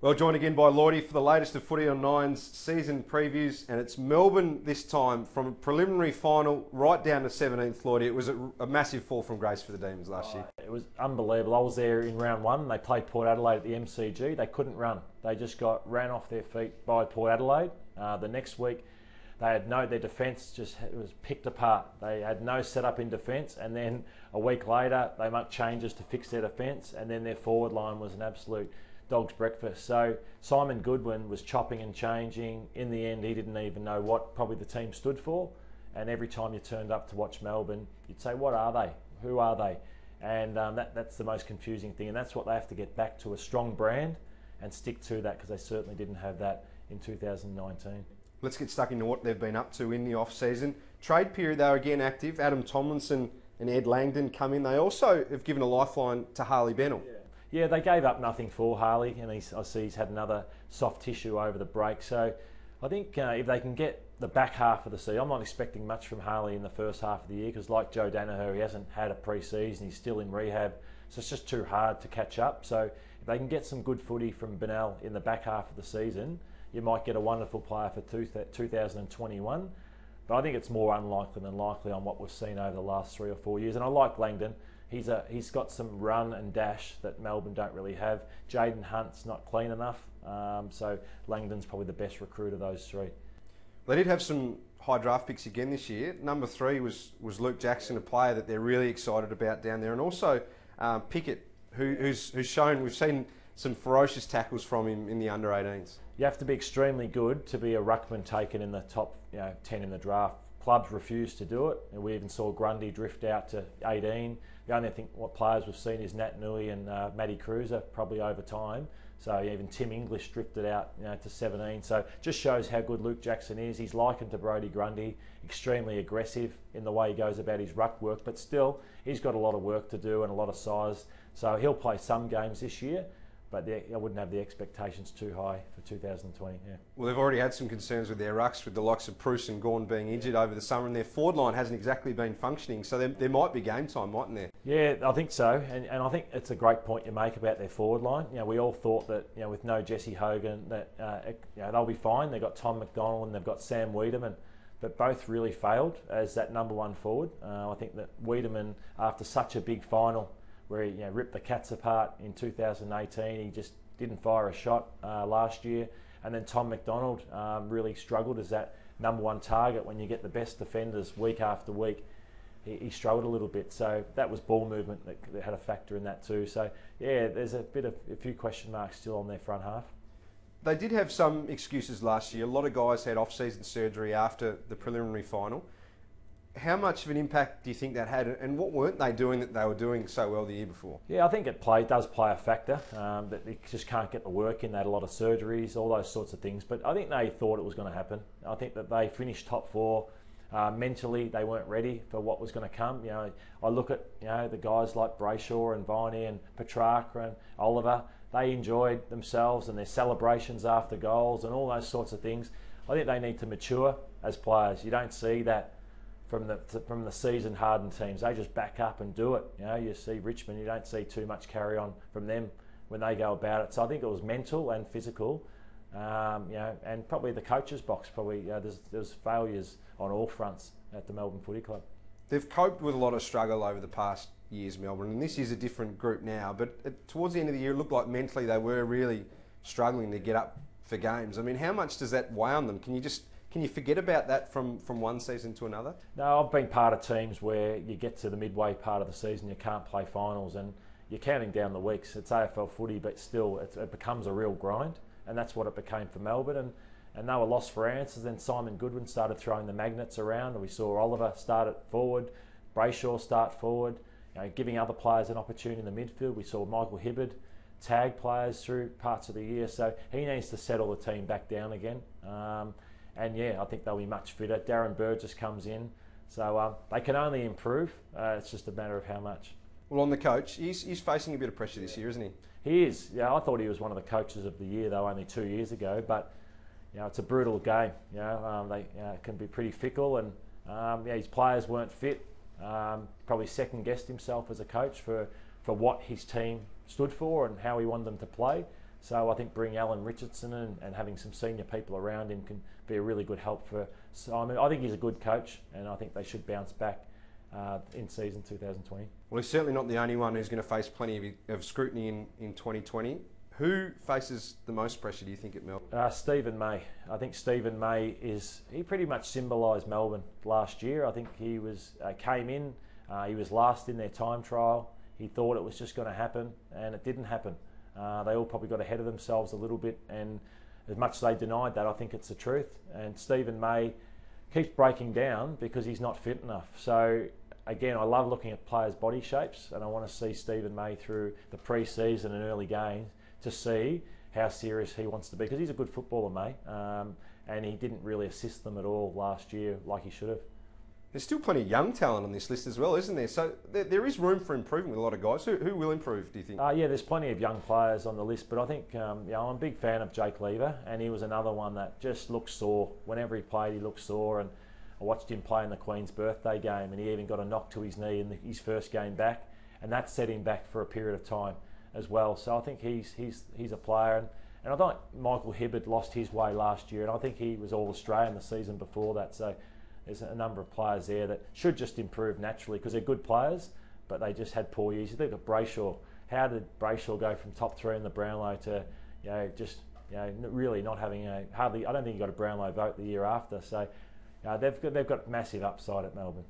Well, joined again by Lloydie for the latest of Footy on Nine's season previews, and it's Melbourne this time from a preliminary final right down to 17th. Lloydie, it was a massive fall from grace for the Demons last year. It was unbelievable. I was there in round one. They played Port Adelaide at the MCG. They couldn't run. They just ran off their feet by Port Adelaide. The next week, they had their defence was picked apart. They had no setup in defence, and then a week later they made changes to fix their defence, and then their forward line was an absolute dog's breakfast. So Simon Goodwin was chopping and changing. In the end, he didn't even know what probably the team stood for. And every time you turned up to watch Melbourne, you'd say, "What are they? Who are they?" And that's the most confusing thing. And that's what they have to get back to, a strong brand, and stick to that, because they certainly didn't have that in 2019. Let's get stuck into what they've been up to in the off-season. Trade period, they were again active. Adam Tomlinson and Ed Langdon come in. They also have given a lifeline to Harley Bennell. Yeah, they gave up nothing for Harley, and I see he's had another soft tissue over the break. So I think if they can get the back half of the season, I'm not expecting much from Harley in the first half of the year, because like Joe Danaher, he hasn't had a pre-season, he's still in rehab, so it's just too hard to catch up. So if they can get some good footy from Bennell in the back half of the season, you might get a wonderful player for 2021. But I think it's more unlikely than likely on what we've seen over the last 3 or 4 years. And I like Langdon. He's got some run and dash that Melbourne don't really have. Jaden Hunt's not clean enough, so Langdon's probably the best recruit of those three. They did have some high draft picks again this year. Number 3 was Luke Jackson, a player that they're really excited about down there, and also Pickett, who's shown, we've seen some ferocious tackles from him in the under-18s. You have to be extremely good to be a ruckman taken in the top 10 in the draft. Clubs refuse to do it, and we even saw Grundy drift out to 18. The only what players we've seen is Nat Nui and Matty Cruiser, probably over time. So even Tim English drifted out to 17. So just shows how good Luke Jackson is. He's likened to Brodie Grundy, extremely aggressive in the way he goes about his ruck work, but still he's got a lot of work to do and a lot of size. So he'll play some games this year, but I wouldn't have the expectations too high for 2020. Yeah. Well, they've already had some concerns with their rucks, with the likes of Bruce and Gawn being injured over the summer, and their forward line hasn't exactly been functioning. So there might be game time, mightn't there? Yeah, I think so, and I think it's a great point you make about their forward line. We all thought that with no Jesse Hogan that they'll be fine. They've got Tom McDonald and they've got Sam Wiedemann, but both really failed as that number one forward. I think that Wiedemann, after such a big final, where he ripped the Cats apart in 2018. He just didn't fire a shot last year. And then Tom McDonald really struggled as that number one target. When you get the best defenders week after week, he struggled a little bit. So that was ball movement that had a factor in that too. So yeah, there's a few question marks still on their front half. They did have some excuses last year. A lot of guys had off-season surgery after the preliminary final. How much of an impact do you think that had, and what weren't they doing that they were doing so well the year before? Yeah, I think it does play a factor, that they just can't get the work in. They had a lot of surgeries, all those sorts of things, but I think they thought it was going to happen. I think that they finished top 4. Mentally, they weren't ready for what was going to come. I look at the guys like Brayshaw and Viney and Petrarca and Oliver. They enjoyed themselves and their celebrations after goals and all those sorts of things. I think they need to mature as players. You don't see that from the seasoned hardened teams. They just back up and do it. You see Richmond, you don't see too much carry on from them when they go about it. So I think it was mental and physical, and probably the coach's box. There's failures on all fronts at the Melbourne Footy Club. They've coped with a lot of struggle over the past years, Melbourne, and this is a different group now. But towards the end of the year, it looked like mentally they were really struggling to get up for games. I mean, how much does that weigh on them? Can you forget about that from one season to another? No, I've been part of teams where you get to the midway part of the season, you can't play finals, and you're counting down the weeks. It's AFL footy, but still it becomes a real grind, and that's what it became for Melbourne. And they were lost for answers. Then Simon Goodwin started throwing the magnets around, and we saw Oliver start it forward, Brayshaw start forward, giving other players an opportunity in the midfield. We saw Michael Hibberd tag players through parts of the year, so he needs to settle the team back down again. And yeah, I think they'll be much fitter. Darren Burgess comes in, so they can only improve. It's just a matter of how much. Well, on the coach, he's facing a bit of pressure this year, isn't he? He is. Yeah, I thought he was one of the coaches of the year, though, only 2 years ago. But it's a brutal game. They can be pretty fickle, and his players weren't fit. Probably second guessed himself as a coach for what his team stood for and how he wanted them to play. So I think bringing Alan Richardson in and having some senior people around him can be a really good help for Simon. I think he's a good coach, and I think they should bounce back in season 2020. Well, he's certainly not the only one who's going to face plenty of scrutiny in 2020. Who faces the most pressure, do you think, at Melbourne? Stephen May. I think Stephen May he pretty much symbolised Melbourne last year. I think he came in, he was last in their time trial. He thought it was just going to happen, and it didn't happen. They all probably got ahead of themselves a little bit, and as much as they denied that, I think it's the truth. And Stephen May keeps breaking down because he's not fit enough. So again, I love looking at players' body shapes, and I want to see Stephen May through the pre-season and early games to see how serious he wants to be, because he's a good footballer, May, and he didn't really assist them at all last year like he should have. There's still plenty of young talent on this list as well, isn't there? So there is room for improvement with a lot of guys. Who will improve, do you think? Yeah, there's plenty of young players on the list, but I think I'm a big fan of Jake Lever, and he was another one that just looked sore. Whenever he played, he looked sore, and I watched him play in the Queen's birthday game, and he even got a knock to his knee in his first game back, and that set him back for a period of time as well. So I think he's a player, and I thought Michael Hibberd lost his way last year, and I think he was All-Australian the season before that. So there's a number of players there that should just improve naturally, because they're good players, but they just had poor years. You think of Brayshaw. How did Brayshaw go from top 3 in the Brownlow to really not having hardly? I don't think he got a Brownlow vote the year after. So they've got massive upside at Melbourne.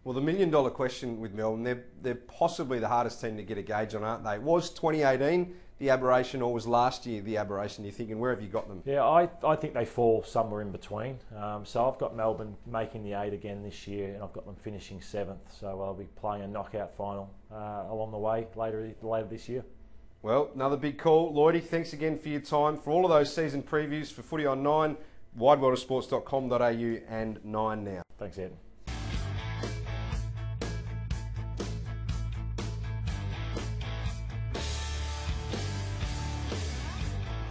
Well, the $1 million question with Melbourne, they're possibly the hardest team to get a gauge on, aren't they? Was 2018 the aberration, or was last year the aberration, you're thinking? Where have you got them? Yeah, I think they fall somewhere in between. So I've got Melbourne making the 8 again this year, and I've got them finishing 7th. So I'll be playing a knockout final along the way later this year. Well, another big call. Lloydie, thanks again for your time. For all of those season previews for Footy on 9, wideworldofsports.com.au and 9 Now. Thanks, Ed.